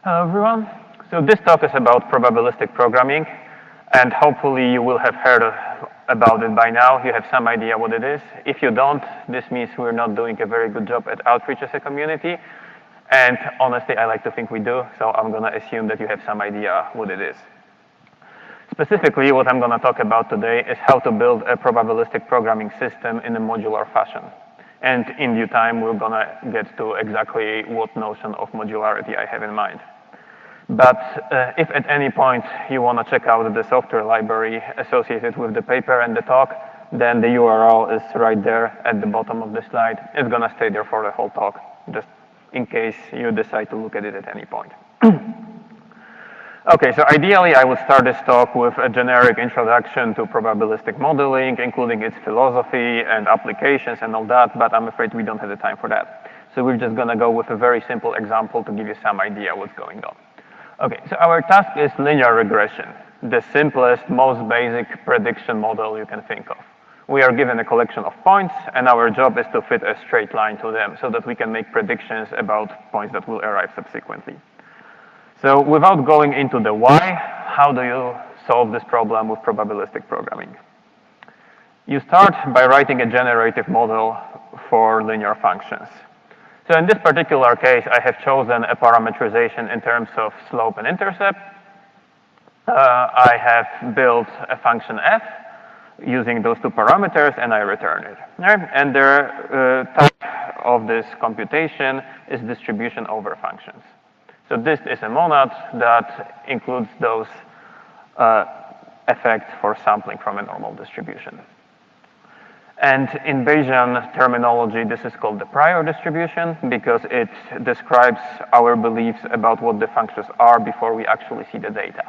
Hello, everyone. So this talk is about probabilistic programming, and hopefully you will have heard about it by now. You have some idea what it is. If you don't, this means we're not doing a very good job at outreach as a community, and honestly, I like to think we do, so I'm going to assume that you have some idea what it is. Specifically, what I'm going to talk about today is how to build a probabilistic programming system in a modular fashion. And in due time, we're going to get to exactly what notion of modularity I have in mind. But if at any point you want to check out the software library associated with the paper and the talk, then the URL is right there at the bottom of the slide. It's going to stay there for the whole talk, just in case you decide to look at it at any point. Okay, so ideally I would start this talk with a generic introduction to probabilistic modeling, including its philosophy and applications and all that, but I'm afraid we don't have the time for that. So we're just gonna go with a very simple example to give you some idea what's going on. Okay, so our task is linear regression, the simplest, most basic prediction model you can think of. We are given a collection of points, and our job is to fit a straight line to them so that we can make predictions about points that will arrive subsequently. So without going into the why, how do you solve this problem with probabilistic programming? You start by writing a generative model for linear functions. So in this particular case, I have chosen a parameterization in terms of slope and intercept. I have built a function f using those two parameters, and I return it. Right? And the type of this computation is distribution over functions. So this is a monad that includes those effects for sampling from a normal distribution. And in Bayesian terminology, this is called the prior distribution because it describes our beliefs about what the functions are before we actually see the data.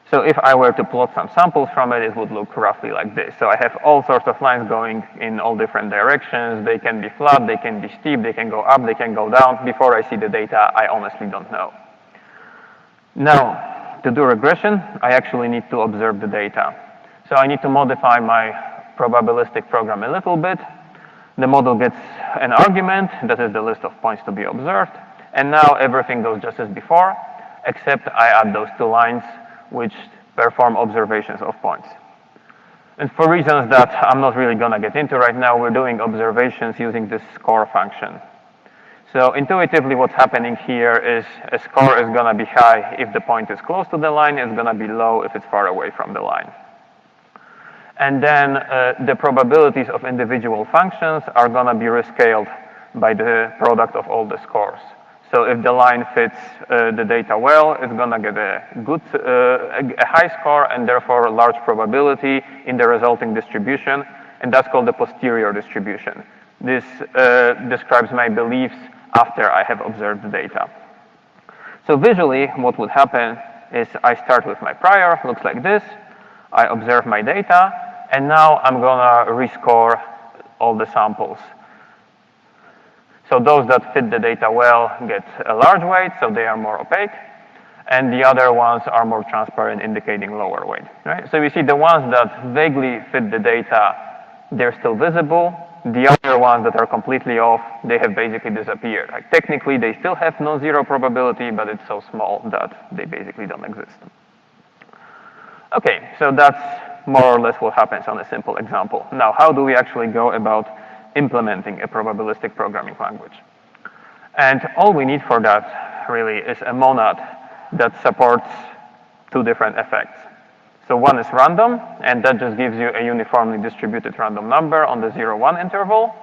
So if I were to plot some samples from it, it would look roughly like this. So I have all sorts of lines going in all different directions. They can be flat, they can be steep, they can go up, they can go down. Before I see the data, I honestly don't know. Now, to do regression, I actually need to observe the data. So I need to modify my probabilistic program a little bit. The model gets an argument, that is the list of points to be observed. And now everything goes just as before, except I add those two lines which perform observations of points. And for reasons that I'm not really going to get into right now, we're doing observations using this score function. So intuitively what's happening here is a score is going to be high if the point is close to the line, it's going to be low if it's far away from the line. And then the probabilities of individual functions are going to be rescaled by the product of all the scores. So if the line fits the data well, it's going to get a high score and therefore a large probability in the resulting distribution, and that's called the posterior distribution. This describes my beliefs after I have observed the data. So visually, what would happen is I start with my prior, looks like this. I observe my data, and now I'm going to rescore all the samples. So those that fit the data well get a large weight, so they are more opaque. And the other ones are more transparent, indicating lower weight. Right? So you see the ones that vaguely fit the data, they're still visible. The other ones that are completely off, they have basically disappeared. Like, technically, they still have non-zero probability, but it's so small that they basically don't exist. Okay, so that's more or less what happens on a simple example. Now, how do we actually go about implementing a probabilistic programming language? And all we need for that really is a monad that supports two different effects. So one is random, and that just gives you a uniformly distributed random number on the 0-1 interval.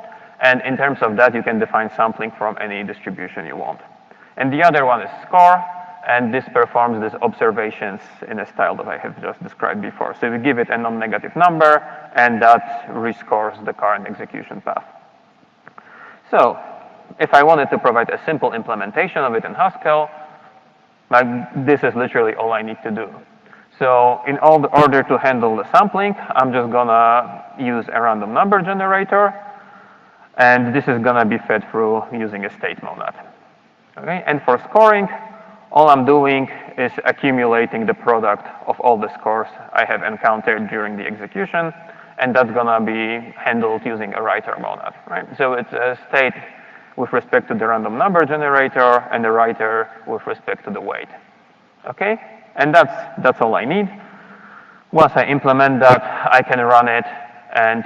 And in terms of that, you can define sampling from any distribution you want. And the other one is score, and this performs these observations in a style that I have just described before. So we give it a non-negative number, and that rescores the current execution path. So if I wanted to provide a simple implementation of it in Haskell, like, this is literally all I need to do. So in order to handle the sampling, I'm just going to use a random number generator, and this is going to be fed through using a state monad. Okay? And for scoring, all I'm doing is accumulating the product of all the scores I have encountered during the execution, and that's going to be handled using a writer monad. Right? So it's a state with respect to the random number generator and the writer with respect to the weight. Okay? And that's all I need. Once I implement that, I can run it and,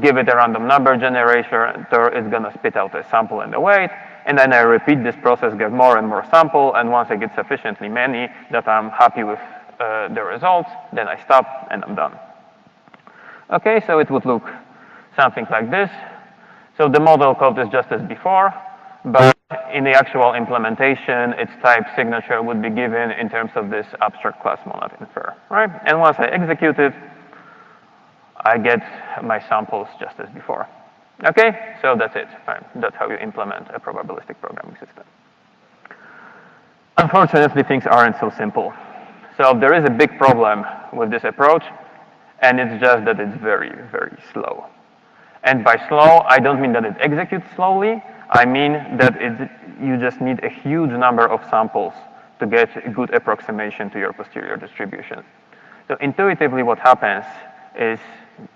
give it a random number generator. It's going to spit out a sample and a weight. And then I repeat this process, get more and more sample. And once I get sufficiently many that I'm happy with the results, then I stop and I'm done. Okay, so it would look something like this. So the model code is just as before, but in the actual implementation, its type signature would be given in terms of this abstract class monad infer, right? And once I execute it, I get my samples just as before. Okay, so that's it. Right? That's how you implement a probabilistic programming system. Unfortunately, things aren't so simple. So there is a big problem with this approach, and it's just that it's very, very slow. And by slow, I don't mean that it executes slowly. I mean that you just need a huge number of samples to get a good approximation to your posterior distribution. So intuitively, what happens is,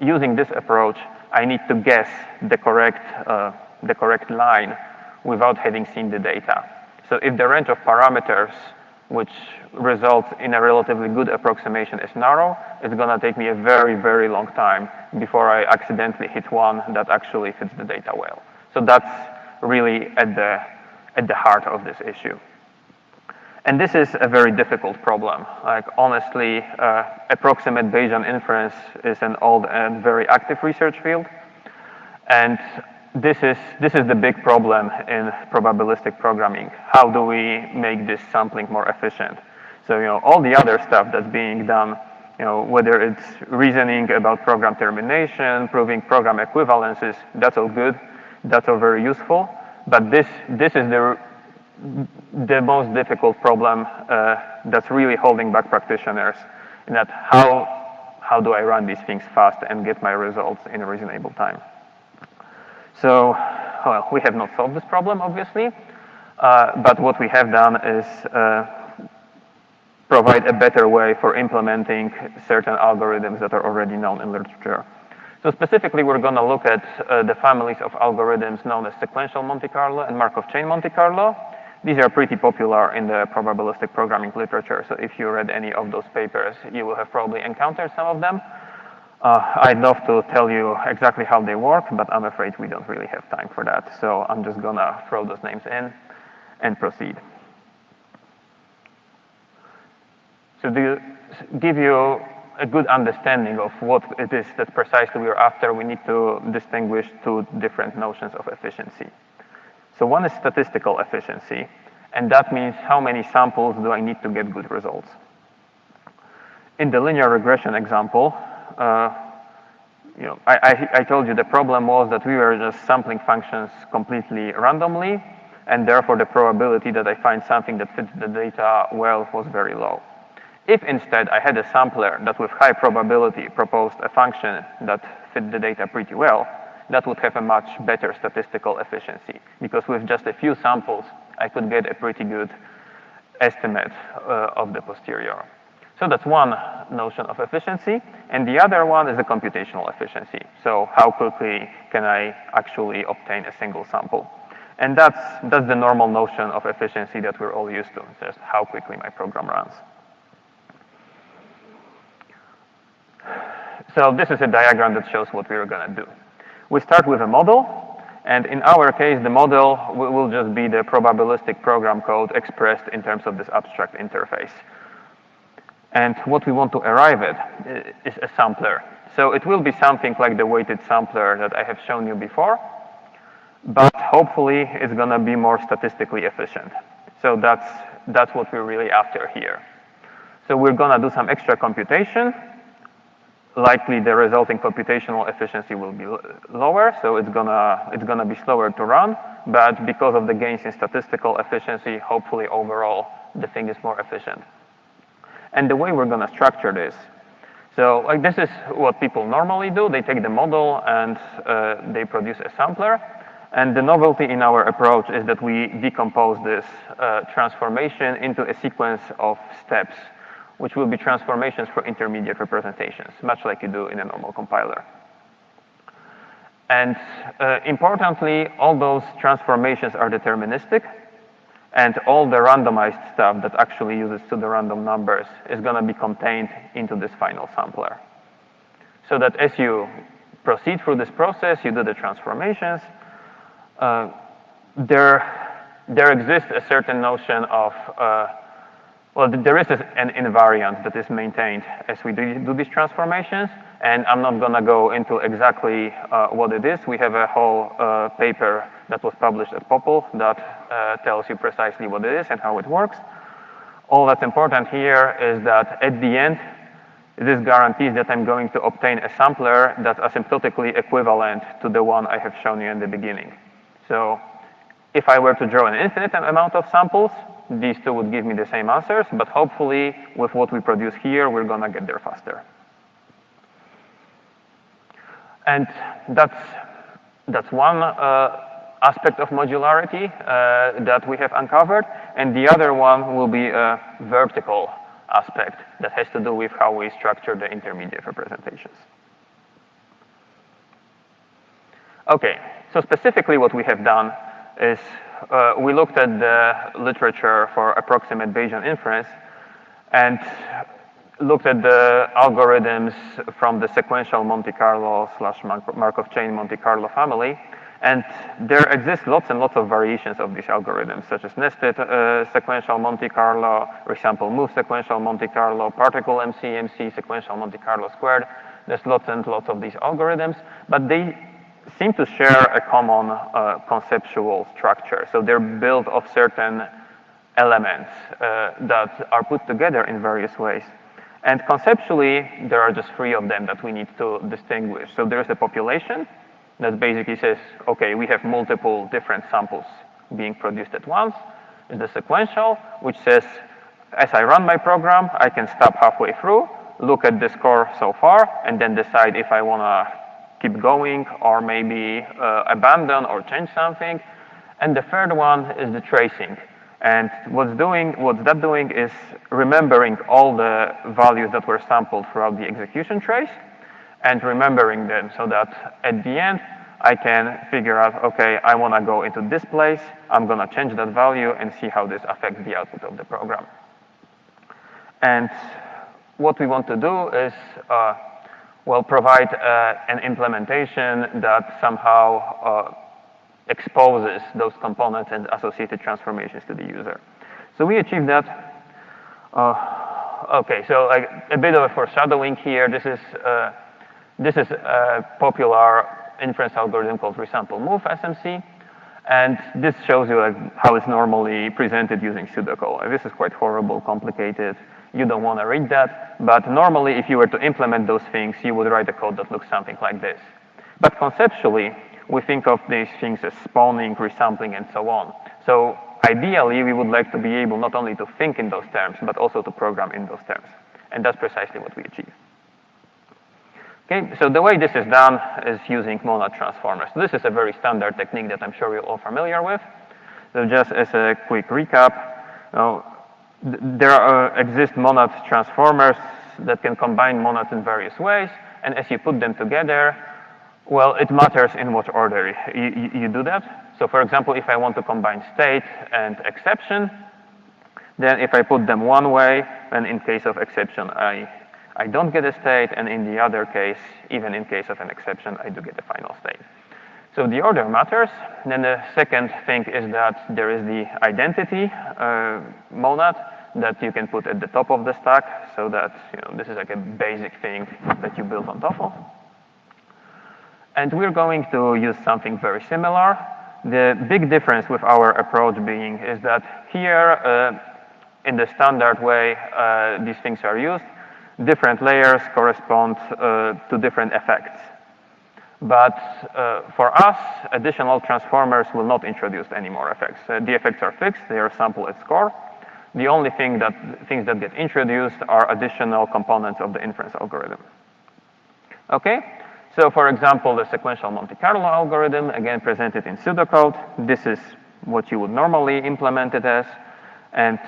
using this approach, I need to guess the correct line without having seen the data. So if the range of parameters which results in a relatively good approximation is narrow, it's going to take me a very, very long time before I accidentally hit one that actually fits the data well. So that's really at the heart of this issue. And this is a very difficult problem. Like, honestly, approximate Bayesian inference is an old and very active research field. And this is the big problem in probabilistic programming. How do we make this sampling more efficient? So, all the other stuff that's being done, whether it's reasoning about program termination, proving program equivalences, that's all good. That's all very useful. But this is the most difficult problem that's really holding back practitioners, in that how do I run these things fast and get my results in a reasonable time? So, well, we have not solved this problem, obviously, but what we have done is provide a better way for implementing certain algorithms that are already known in literature. So specifically, we're going to look at the families of algorithms known as sequential Monte Carlo and Markov chain Monte Carlo. These are pretty popular in the probabilistic programming literature, so if you read any of those papers, you will have probably encountered some of them. I'd love to tell you exactly how they work, but I'm afraid we don't really have time for that, so I'm just going to throw those names in and proceed. So to give you a good understanding of what it is that precisely we're after, we need to distinguish two different notions of efficiency. So one is statistical efficiency, and that means how many samples do I need to get good results. In the linear regression example, I told you the problem was that we were just sampling functions completely randomly, and therefore the probability that I find something that fits the data well was very low. If instead I had a sampler that with high probability proposed a function that fit the data pretty well, that would have a much better statistical efficiency, because with just a few samples, I could get a pretty good estimate of the posterior. So that's one notion of efficiency, and the other one is the computational efficiency. So how quickly can I actually obtain a single sample? And that's the normal notion of efficiency that we're all used to, just how quickly my program runs. So this is a diagram that shows what we're going to do. We start with a model, and in our case, the model will just be the probabilistic program code expressed in terms of this abstract interface. And what we want to arrive at is a sampler. So it will be something like the weighted sampler that I have shown you before, but hopefully it's going to be more statistically efficient. So that's what we're really after here. So we're going to do some extra computation. Likely the resulting computational efficiency will be lower, so it's gonna be slower to run, but because of the gains in statistical efficiency, hopefully overall the thing is more efficient. And the way we're gonna structure this, so like this is what people normally do. They take the model and they produce a sampler, and the novelty in our approach is that we decompose this transformation into a sequence of steps, which will be transformations for intermediate representations, much like you do in a normal compiler. And importantly, all those transformations are deterministic, and all the randomized stuff that actually uses pseudo-random numbers is going to be contained into this final sampler. So that as you proceed through this process, you do the transformations, there exists a certain notion of, well, there is an invariant that is maintained as we do these transformations, and I'm not going to go into exactly what it is. We have a whole paper that was published at Popl that tells you precisely what it is and how it works. All that's important here is that at the end, this guarantees that I'm going to obtain a sampler that's asymptotically equivalent to the one I have shown you in the beginning. So if I were to draw an infinite amount of samples, these two would give me the same answers, but hopefully with what we produce here, we're going to get there faster. And that's one aspect of modularity that we have uncovered, and the other one will be a vertical aspect that has to do with how we structure the intermediate representations. Okay, so specifically what we have done is we looked at the literature for approximate Bayesian inference and looked at the algorithms from the sequential Monte Carlo / Markov chain Monte Carlo family. And there exist lots and lots of variations of these algorithms, such as nested sequential Monte Carlo, resample move sequential Monte Carlo, particle MC sequential Monte Carlo squared. There's lots and lots of these algorithms, but they seem to share a common conceptual structure. So they're built of certain elements that are put together in various ways. And conceptually, there are just three of them that we need to distinguish. So there's a population that basically says, okay, we have multiple different samples being produced at once. There's the sequential, which says, as I run my program, I can stop halfway through, look at the score so far, and then decide if I want to keep going or maybe abandon or change something. And the third one is the tracing. And what's that doing is remembering all the values that were sampled throughout the execution trace and remembering them so that at the end, I can figure out, okay, I want to go into this place, I'm going to change that value and see how this affects the output of the program. And what we want to do is, well, provide an implementation that somehow exposes those components and associated transformations to the user. So we achieved that. Okay, so like a bit of a foreshadowing here. This is a popular inference algorithm called resample move SMC, and this shows you like how it's normally presented using pseudocode. This is quite horrible, complicated. You don't want to read that, but normally if you were to implement those things, you would write a code that looks something like this. But conceptually, we think of these things as spawning, resampling, and so on. So ideally, we would like to be able not only to think in those terms, but also to program in those terms. And that's precisely what we achieve. Okay, so the way this is done is using monad transformers. So this is a very standard technique that I'm sure you're all familiar with. So just as a quick recap, there exist monad transformers that can combine monads in various ways. And as you put them together, well, it matters in what order you do that. So for example, if I want to combine state and exception, then if I put them one way, then in case of exception, I don't get a state, and in the other case, even in case of an exception, I do get a final state. So the order matters. Then the second thing is that there is the identity monad that you can put at the top of the stack, so that this is like a basic thing that you build on top of. And we're going to use something very similar. The big difference with our approach being is that here, in the standard way these things are used, different layers correspond to different effects. But for us, additional transformers will not introduce any more effects. The effects are fixed, they are sample at score. The only things that get introduced are additional components of the inference algorithm. Okay? So for example, the sequential Monte Carlo algorithm, again presented in pseudocode, this is what you would normally implement it as, and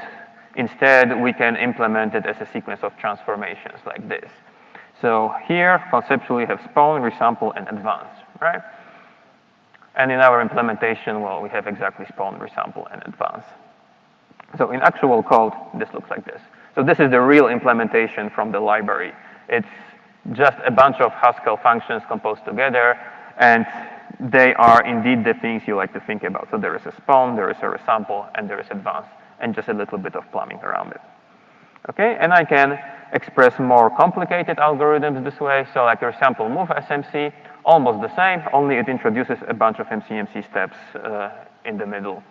instead we can implement it as a sequence of transformations like this. So here, conceptually, we have spawn, resample, and advance, right? And in our implementation, well, we have exactly spawn, resample, and advance. So in actual code, this looks like this. So this is the real implementation from the library. It's just a bunch of Haskell functions composed together, and they are indeed the things you like to think about. So there is a spawn, there is a resample, and there is advance, and just a little bit of plumbing around it. Okay, and I can express more complicated algorithms this way. So like resample move SMC, almost the same, only it introduces a bunch of MCMC steps in the middle.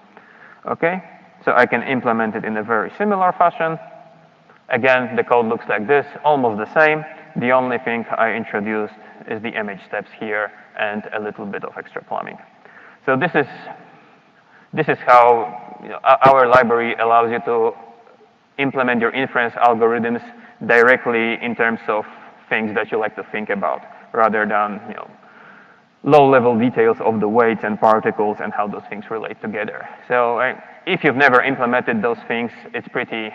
Okay, so I can implement it in a very similar fashion. Again, the code looks like this, almost the same. The only thing I introduced is the image steps here and a little bit of extra plumbing. So this is how our library allows you to implement your inference algorithms directly in terms of things that you like to think about, rather than low-level details of the weights and particles and how those things relate together. So if you've never implemented those things, it's pretty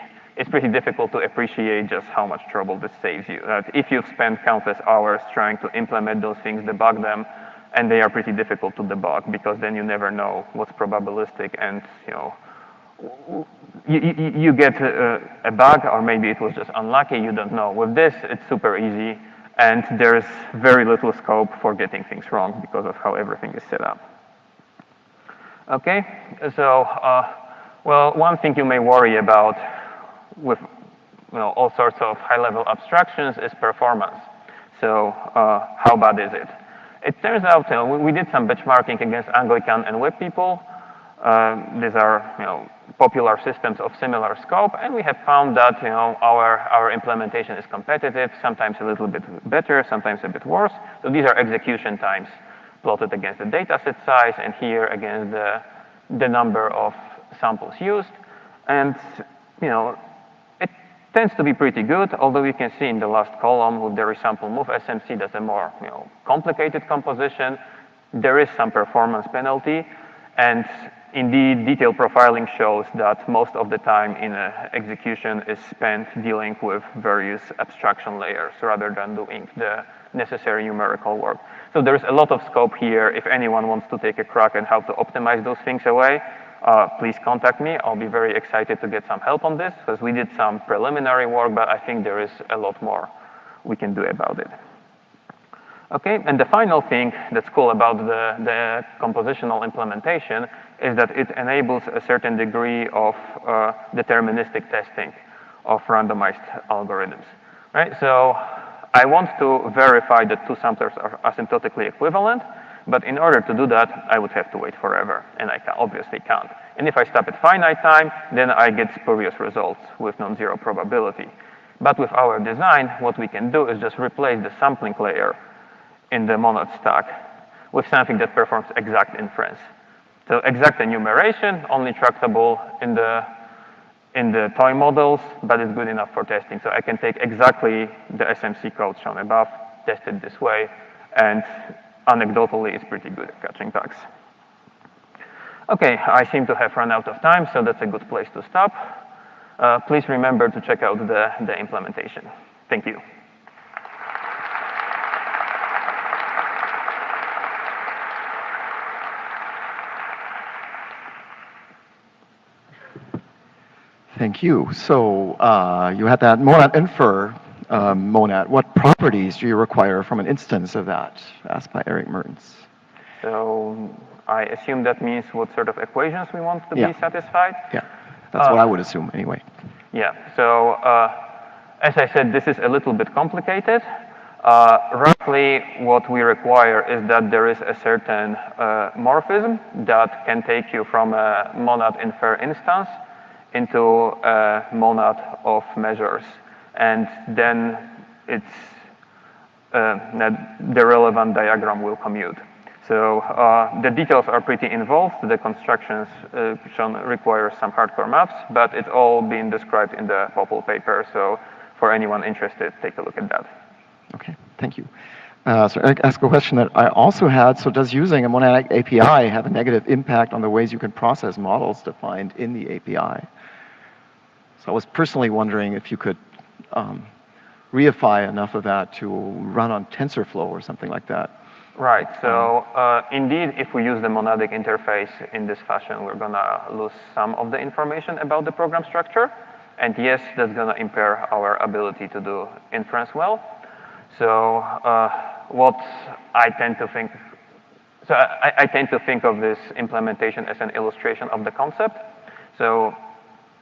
difficult to appreciate just how much trouble this saves you. If you've spent countless hours trying to implement those things, debug them, and they are pretty difficult to debug because then you never know what's probabilistic, and you get a bug, or maybe it was just unlucky, you don't know. With this, it's super easy, and there's very little scope for getting things wrong because of how everything is set up. Okay, so, well, one thing you may worry about with all sorts of high-level abstractions is performance. So how bad is it? It turns out we did some benchmarking against Anglican and Web people. These are popular systems of similar scope, and we have found that our implementation is competitive, sometimes a little bit better, sometimes a bit worse. So these are execution times plotted against the dataset size, and here against the number of samples used. And it tends to be pretty good, although you can see in the last column with the resample move SMC, that's a more complicated composition. There is some performance penalty, and indeed, detailed profiling shows that most of the time in execution is spent dealing with various abstraction layers rather than doing the necessary numerical work. So there's a lot of scope here. If anyone wants to take a crack at how to optimize those things away, please contact me. I'll be very excited to get some help on this, because we did some preliminary work, but I think there is a lot more we can do about it. Okay, and the final thing that's cool about the compositional implementation is that it enables a certain degree of deterministic testing of randomized algorithms, right? So I want to verify that two samplers are asymptotically equivalent, but in order to do that, I would have to wait forever, and I obviously can't. And if I stop at finite time, then I get spurious results with non-zero probability. But with our design, what we can do is just replace the sampling layer in the monad stack with something that performs exact inference. So exact enumeration, only tractable in the toy models, but it's good enough for testing. So I can take exactly the SMC code shown above, test it this way, and anecdotally, it's pretty good at catching bugs. Okay, I seem to have run out of time, so that's a good place to stop. Please remember to check out the implementation. Thank you. Thank you. So you had that monad infer monad. What properties do you require from an instance of that? Asked by Eric Mertens. So I assume that means what sort of equations we want to be satisfied? Yeah, that's what I would assume anyway. Yeah, so as I said, this is a little bit complicated. Roughly what we require is that there is a certain morphism that can take you from a monad infer instance into a monad of measures. And then it's the relevant diagram will commute. So the details are pretty involved. The constructions shown require some hardcore maths, but it's all being described in the Popple paper. So for anyone interested, take a look at that. Okay, thank you. So Eric asked a question that I also had. So does using a monadic API have a negative impact on the ways you can process models defined in the API? So I was personally wondering if you could reify enough of that to run on TensorFlow or something like that. Right. So indeed, if we use the monadic interface in this fashion, we're going to lose some of the information about the program structure. And yes, that's going to impair our ability to do inference well. So what I tend to think, so I tend to think of this implementation as an illustration of the concept. So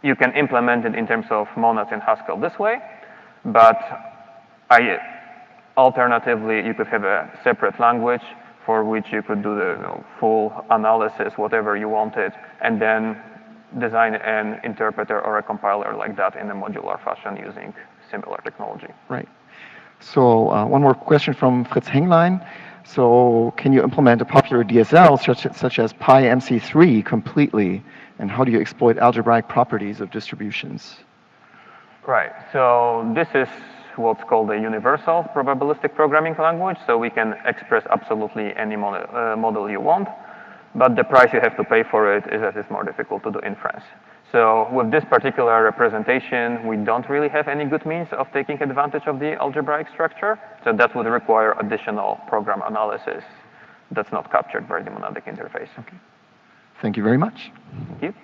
you can implement it in terms of monads in Haskell this way, but alternatively, you could have a separate language for which you could do the full analysis, whatever you wanted, and then design an interpreter or a compiler like that in a modular fashion using similar technology. Right. So one more question from Fritz Henglein. So can you implement a popular DSL such as PyMC3 completely? And how do you exploit algebraic properties of distributions? Right. So this is what's called a universal probabilistic programming language. So we can express absolutely any model you want. But the price you have to pay for it is that it's more difficult to do inference. So with this particular representation, we don't really have any good means of taking advantage of the algebraic structure. So that would require additional program analysis that's not captured by the monadic interface. Okay. Thank you very much. Thank you.